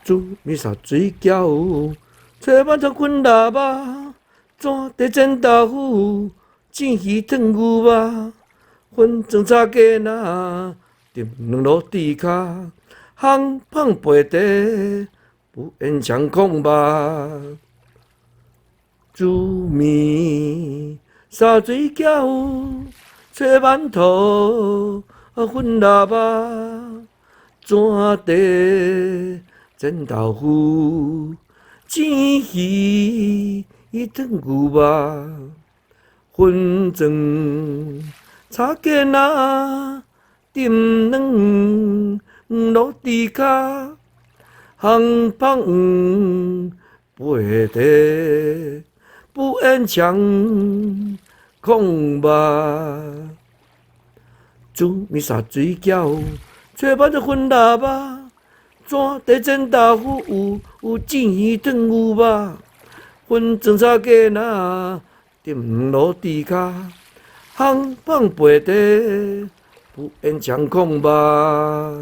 煮面烧水饺，吹板头滚喇叭，转地煎豆腐，煎鱼烫牛肉，粉装炒鸡蛋，炖两落地骹，烘胖背地，不烟枪空吧。煮面烧水饺，吹馒头，粉喇叭，转地煎豆腐，煎鱼烫牛肉，粉装炒鸡蛋，炖两落地骹，烘胖背地。不烟枪空吧，煮面烧水饺，吹板头粉喇叭，转地煎豆腐，有煎鱼烫牛肉，粉装炒鸡蛋，炖落地骹，烘胖背地，不烟枪空吧。